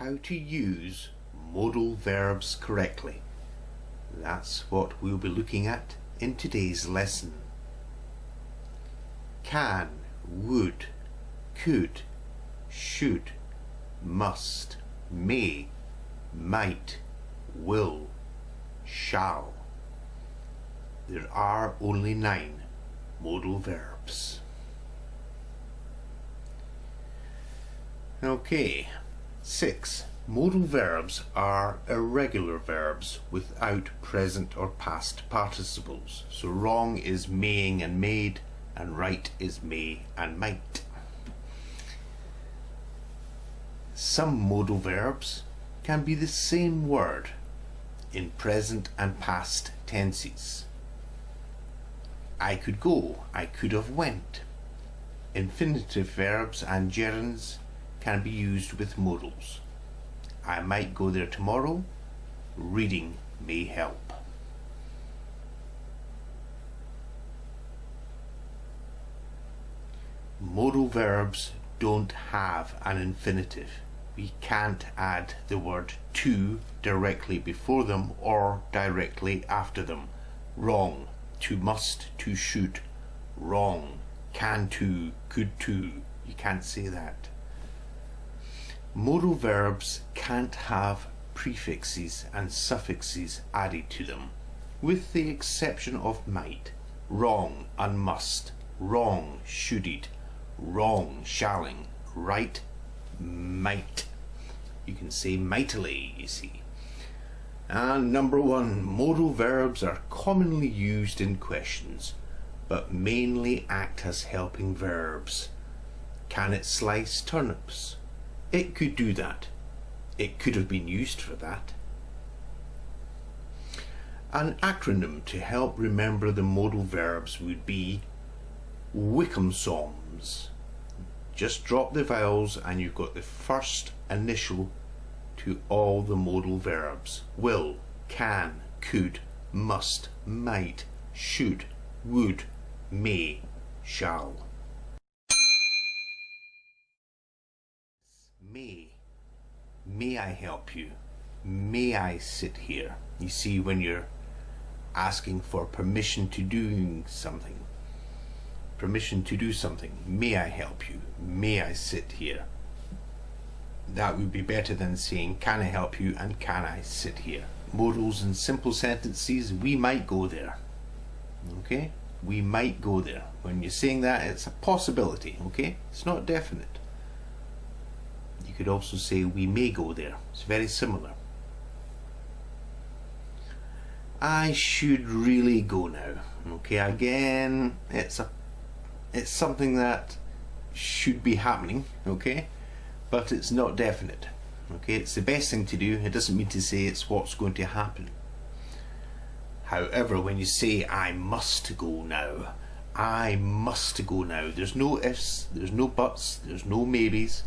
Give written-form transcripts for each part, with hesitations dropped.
how to use modal verbs correctly. That's what we'll be looking at in today's lesson. Can, would, could, should, must, may, might, will, shall. There are only 9 modal verbs. Okay, 6. Modal verbs are irregular verbs without present or past participles. So wrong is maying and made, and right is may and might. Some modal verbs can be the same word in present and past tenses. I could go, I could have went. Infinitive verbs and gerunds can be used with modals. I might go there tomorrow. Reading may help. Modal verbs don't have an infinitive. We can't add the word to directly before them or directly after them. Wrong, to must, to should. Wrong, can to, could to. You can't say that. Modal verbs can't have prefixes and suffixes added to them, with the exception of might. Wrong and must. Wrong, shoulded. Wrong, shalling. Right, might. You can say mightily, you see. And number 1, modal verbs are commonly used in questions, but mainly act as helping verbs. Can it slice turnips? It could do that. It could have been used for that. An acronym to help remember the modal verbs would be WICCIMMSAWMS. Just drop the vowels and you've got the first initial to all the modal verbs. Will, can, could, must, might, should, would, may, shall. May I help you? May I sit here? You see, when you're asking for permission to do something, may I help you? May I sit here? That would be better than saying can I help you and can I sit here. Modals in simple sentences, we might go there. Okay? We might go there. When you're saying that, it's a possibility, okay? It's not definite. You could also say we may go there. It's very similar. I should really go now. Okay, again, it's something that should be happening, okay? But it's not definite. Okay, it's the best thing to do. It doesn't mean to say it's what's going to happen. However, when you say I must go now, I must go now, there's no ifs, there's no buts, there's no maybes,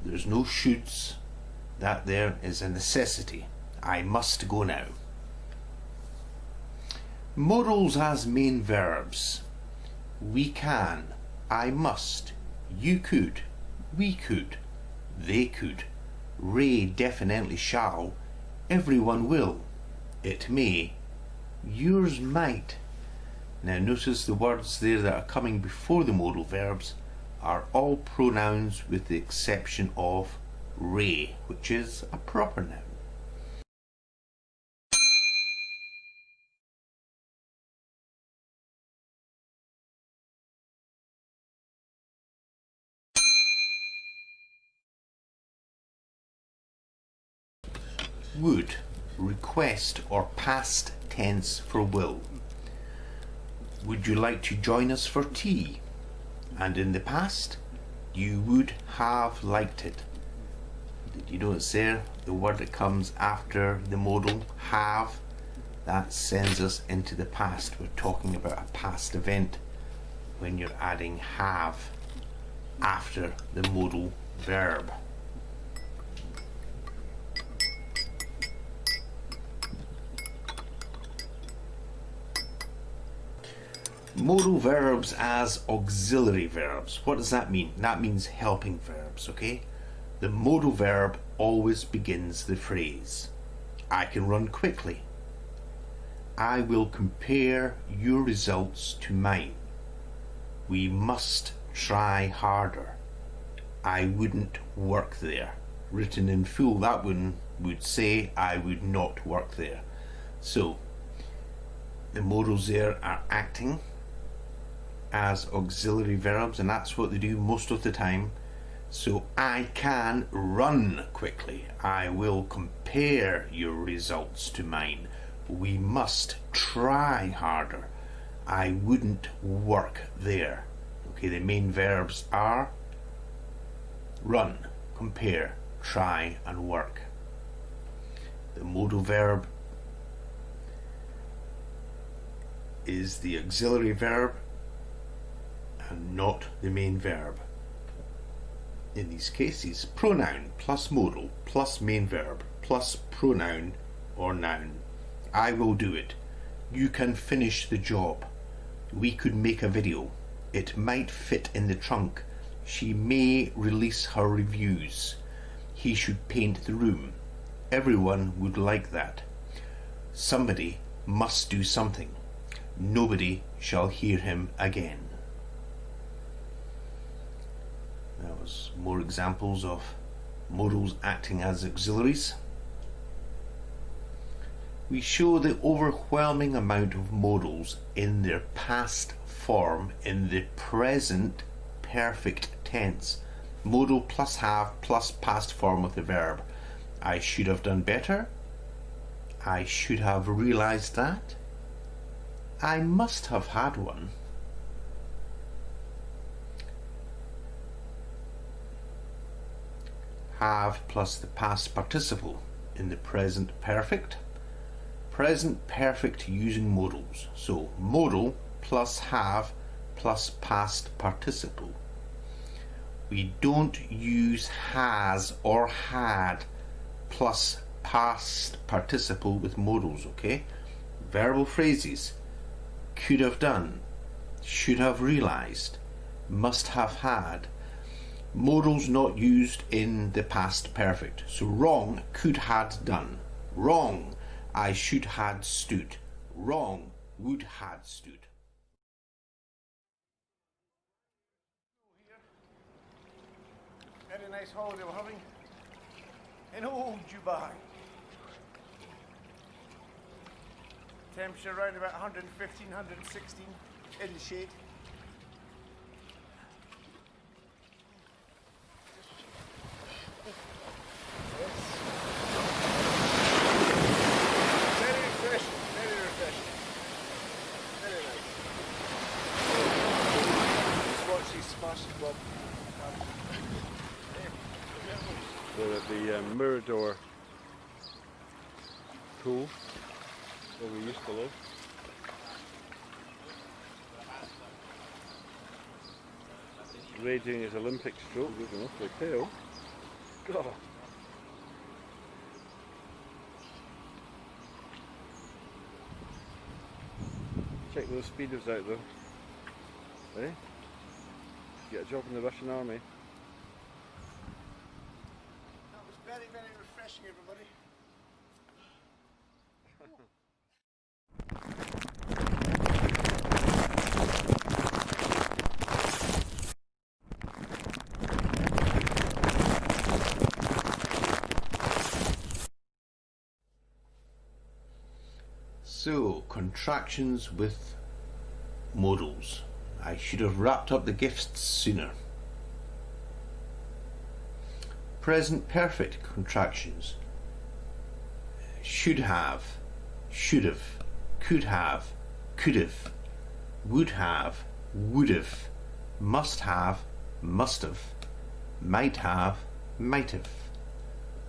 there's no shoulds. That there is a necessity. I must go now. Modals as main verbs. We can, I must, you could, we could, they could, Ray definitely shall, everyone will, it may, yours might. Now notice the words there that are coming before the modal verbs are all pronouns with the exception of Ray, which is a proper noun. Would, request or past tense for will. Would you like to join us for tea? And in the past, you would have liked it. Did you notice there the word that comes after the modal, have? That sends us into the past. We're talking about a past event when you're adding have after the modal verb. Modal verbs as auxiliary verbs. What does that mean? That means helping verbs, okay? The modal verb always begins the phrase. I can run quickly. I will compare your results to mine. We must try harder. I wouldn't work there. Written in full, that one would say I would not work there. So the modals there are acting as auxiliary verbs, and that's what they do most of the time. So I can run quickly. I will compare your results to mine. We must try harder. I wouldn't work there. Okay, the main verbs are run, compare, try and work. The modal verb is the auxiliary verb and not the main verb. In these cases, pronoun plus modal plus main verb plus pronoun or noun. I will do it. You can finish the job. We could make a video. It might fit in the trunk. She may release her reviews. He should paint the room. Everyone would like that. Somebody must do something. Nobody shall hear him again. There was more examples of modals acting as auxiliaries. We show the overwhelming amount of modals in their past form in the present perfect tense. Modal plus have plus past form of the verb. I should have done better. I should have realized that. I must have had one. Have plus the past participle in the present perfect. Present perfect using modals. So modal plus have plus past participle. We don't use has or had plus past participle with modals, okay? Verbal phrases: could have done, should have realized, must have had. Modals not used in the past perfect. So wrong, could had done. Wrong, I should had stood. Wrong, would had stood. Very nice holiday we're having in old Dubai. Temperature around about 115, 116 in the shade. Very refreshing, very refreshing. Very nice. Just watch these smashes, Bob. We're at the Mirador pool where we used to live. Ray doing his Olympic stroke, looking awfully pale. God. Check those speeders out though. Eh? Get a job in the Russian army. That was very, very refreshing, everybody. So, contractions with modals. I should have wrapped up the gifts sooner. Present perfect contractions. Should have, could have, would have, must have, might have, might have.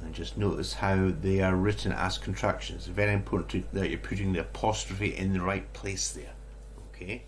And just notice how they are written as contractions. Very important that you're putting the apostrophe in the right place there. Okay.